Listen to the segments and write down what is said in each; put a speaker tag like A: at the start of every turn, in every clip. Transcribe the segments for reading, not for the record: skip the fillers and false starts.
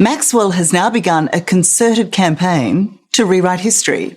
A: Maxwell has now begun a concerted campaign to rewrite history.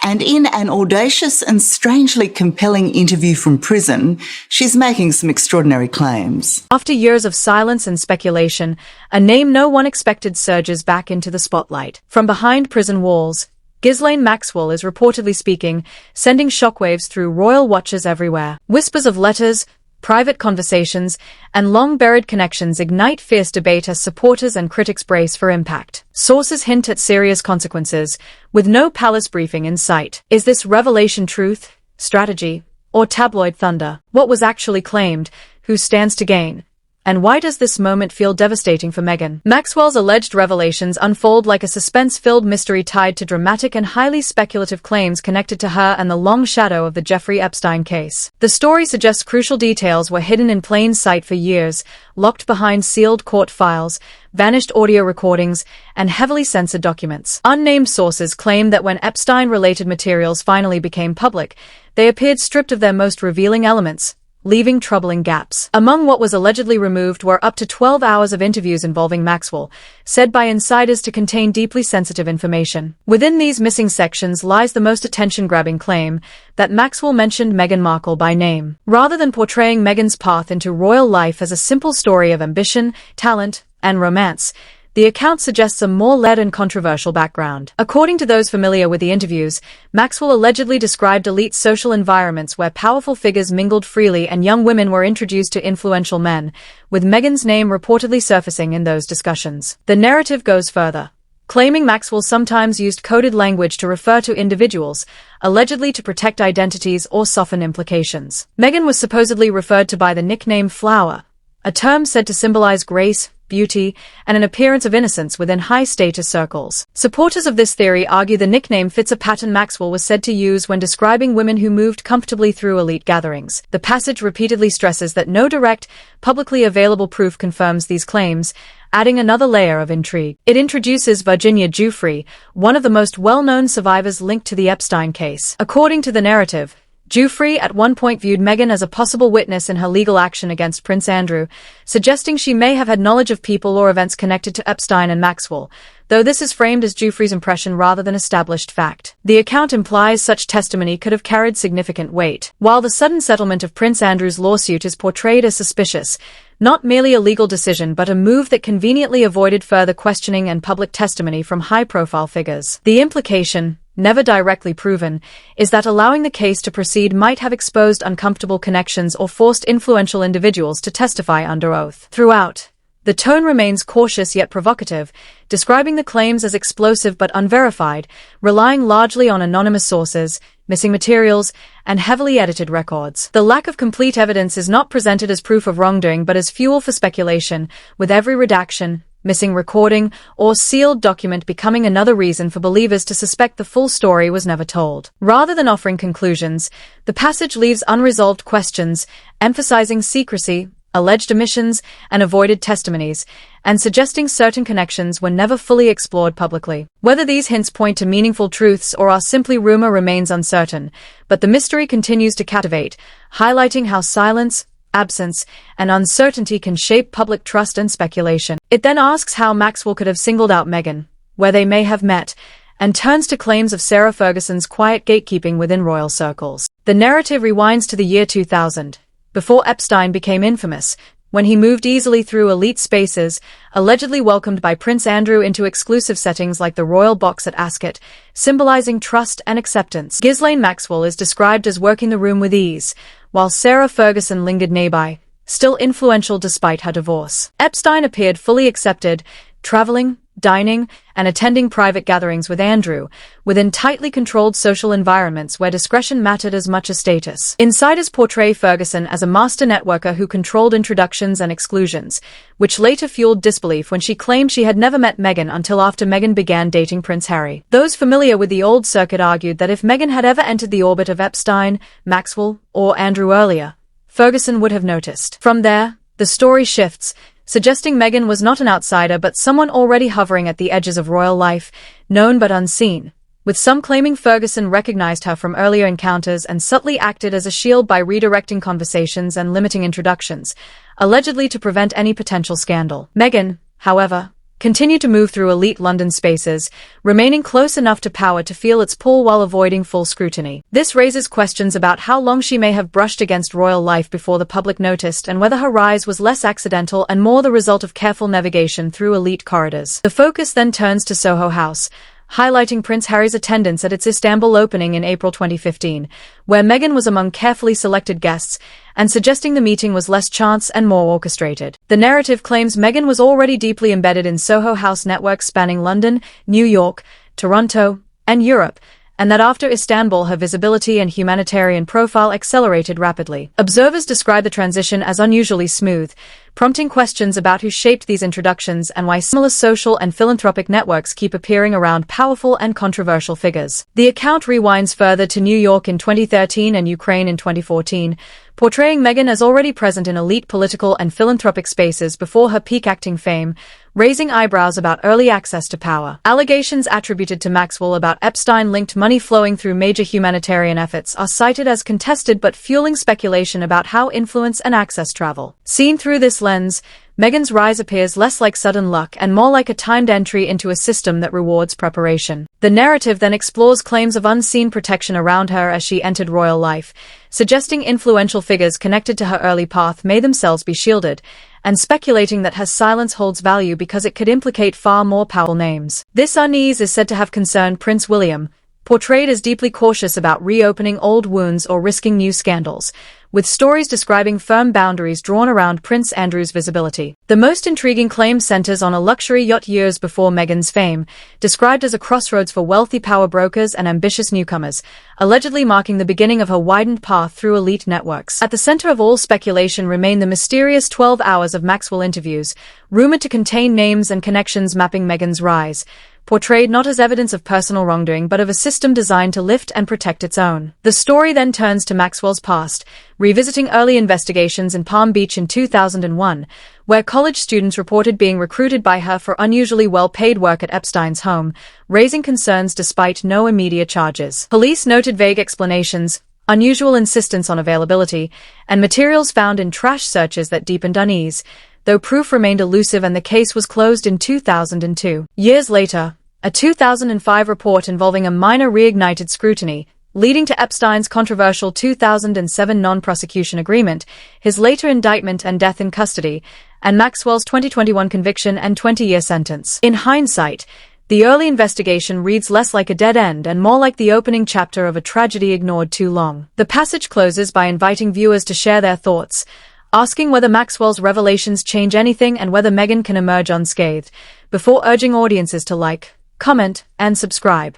A: And in an audacious and strangely compelling interview from prison, she's making some extraordinary claims.
B: After years of silence and speculation, a name no one expected surges back into the spotlight. From behind prison walls, Ghislaine Maxwell is reportedly speaking, sending shockwaves through royal watchers everywhere. Whispers of letters, private conversations, and long-buried connections ignite fierce debate as supporters and critics brace for impact. Sources hint at serious consequences, with no palace briefing in sight. Is this revelation truth, strategy, or tabloid thunder? What was actually claimed? Who stands to gain? And why does this moment feel devastating for Meghan? Maxwell's alleged revelations unfold like a suspense-filled mystery tied to dramatic and highly speculative claims connected to her and the long shadow of the Jeffrey Epstein case. The story suggests crucial details were hidden in plain sight for years, locked behind sealed court files, vanished audio recordings, and heavily censored documents. Unnamed sources claim that when Epstein-related materials finally became public, they appeared stripped of their most revealing elements, leaving troubling gaps. Among what was allegedly removed were up to 12 hours of interviews involving Maxwell, said by insiders to contain deeply sensitive information. Within these missing sections lies the most attention-grabbing claim that Maxwell mentioned Meghan Markle by name. Rather than portraying Meghan's path into royal life as a simple story of ambition, talent, and romance, the account suggests a more layered and controversial background. According to those familiar with the interviews, Maxwell allegedly described elite social environments where powerful figures mingled freely and young women were introduced to influential men, with Meghan's name reportedly surfacing in those discussions. The narrative goes further, claiming Maxwell sometimes used coded language to refer to individuals, allegedly to protect identities or soften implications. Meghan was supposedly referred to by the nickname Flower, a term said to symbolize grace, beauty, and an appearance of innocence within high-status circles. Supporters of this theory argue the nickname fits a pattern Maxwell was said to use when describing women who moved comfortably through elite gatherings. The passage repeatedly stresses that no direct, publicly available proof confirms these claims, adding another layer of intrigue. It introduces Virginia Giuffre, one of the most well-known survivors linked to the Epstein case. According to the narrative, Giuffre at one point viewed Meghan as a possible witness in her legal action against Prince Andrew, suggesting she may have had knowledge of people or events connected to Epstein and Maxwell, though this is framed as Giuffre's impression rather than established fact. The account implies such testimony could have carried significant weight. While the sudden settlement of Prince Andrew's lawsuit is portrayed as suspicious, not merely a legal decision but a move that conveniently avoided further questioning and public testimony from high-profile figures. The implication, never directly proven, is that allowing the case to proceed might have exposed uncomfortable connections or forced influential individuals to testify under oath. Throughout, the tone remains cautious yet provocative, describing the claims as explosive but unverified, relying largely on anonymous sources, missing materials, and heavily edited records. The lack of complete evidence is not presented as proof of wrongdoing but as fuel for speculation, with every redaction, missing recording, or sealed document becoming another reason for believers to suspect the full story was never told. Rather than offering conclusions, the passage leaves unresolved questions, emphasizing secrecy, alleged omissions, and avoided testimonies, and suggesting certain connections were never fully explored publicly. Whether these hints point to meaningful truths or are simply rumor remains uncertain, but the mystery continues to captivate, highlighting how silence, absence, and uncertainty can shape public trust and speculation. It then asks how Maxwell could have singled out Meghan, where they may have met, and turns to claims of Sarah Ferguson's quiet gatekeeping within royal circles. The narrative rewinds to the year 2000, before Epstein became infamous, when he moved easily through elite spaces, allegedly welcomed by Prince Andrew into exclusive settings like the Royal Box at Ascot, symbolizing trust and acceptance. Ghislaine Maxwell is described as working the room with ease, while Sarah Ferguson lingered nearby, still influential despite her divorce. Epstein appeared fully accepted, traveling, dining, and attending private gatherings with Andrew, within tightly controlled social environments where discretion mattered as much as status. Insiders portray Ferguson as a master networker who controlled introductions and exclusions, which later fueled disbelief when she claimed she had never met Meghan until after Meghan began dating Prince Harry. Those familiar with the old circuit argued that if Meghan had ever entered the orbit of Epstein, Maxwell, or Andrew earlier, Ferguson would have noticed. From there, the story shifts, suggesting Meghan was not an outsider but someone already hovering at the edges of royal life, known but unseen, with some claiming Ferguson recognized her from earlier encounters and subtly acted as a shield by redirecting conversations and limiting introductions, allegedly to prevent any potential scandal. Meghan, however, continued to move through elite London spaces, remaining close enough to power to feel its pull while avoiding full scrutiny. This raises questions about how long she may have brushed against royal life before the public noticed and whether her rise was less accidental and more the result of careful navigation through elite corridors. The focus then turns to Soho House, highlighting Prince Harry's attendance at its Istanbul opening in April 2015, where Meghan was among carefully selected guests, and suggesting the meeting was less chance and more orchestrated. The narrative claims Meghan was already deeply embedded in Soho House networks spanning London, New York, Toronto, and Europe, and that after Istanbul her visibility and humanitarian profile accelerated rapidly. Observers describe the transition as unusually smooth, prompting questions about who shaped these introductions and why similar social and philanthropic networks keep appearing around powerful and controversial figures. The account rewinds further to New York in 2013 and Ukraine in 2014, portraying Meghan as already present in elite political and philanthropic spaces before her peak acting fame, raising eyebrows about early access to power. Allegations attributed to Maxwell about Epstein-linked money flowing through major humanitarian efforts are cited as contested but fueling speculation about how influence and access travel. Seen through this lens, Meghan's rise appears less like sudden luck and more like a timed entry into a system that rewards preparation. The narrative then explores claims of unseen protection around her as she entered royal life, suggesting influential figures connected to her early path may themselves be shielded, and speculating that her silence holds value because it could implicate far more powerful names. This unease is said to have concerned Prince William, portrayed as deeply cautious about reopening old wounds or risking new scandals, with stories describing firm boundaries drawn around Prince Andrew's visibility. The most intriguing claim centers on a luxury yacht years before Meghan's fame, described as a crossroads for wealthy power brokers and ambitious newcomers, allegedly marking the beginning of her widened path through elite networks. At the center of all speculation remain the mysterious 12 hours of Maxwell interviews, rumored to contain names and connections mapping Meghan's rise, portrayed not as evidence of personal wrongdoing but of a system designed to lift and protect its own. The story then turns to Maxwell's past, revisiting early investigations in Palm Beach in 2001, where college students reported being recruited by her for unusually well-paid work at Epstein's home, raising concerns despite no immediate charges. Police noted vague explanations, unusual insistence on availability, and materials found in trash searches that deepened unease, though proof remained elusive and the case was closed in 2002. Years later, a 2005 report involving a minor reignited scrutiny, leading to Epstein's controversial 2007 non-prosecution agreement, his later indictment and death in custody, and Maxwell's 2021 conviction and 20-year sentence. In hindsight, the early investigation reads less like a dead end and more like the opening chapter of a tragedy ignored too long. The passage closes by inviting viewers to share their thoughts, asking whether Maxwell's revelations change anything and whether Meghan can emerge unscathed, before urging audiences to like, comment, and subscribe.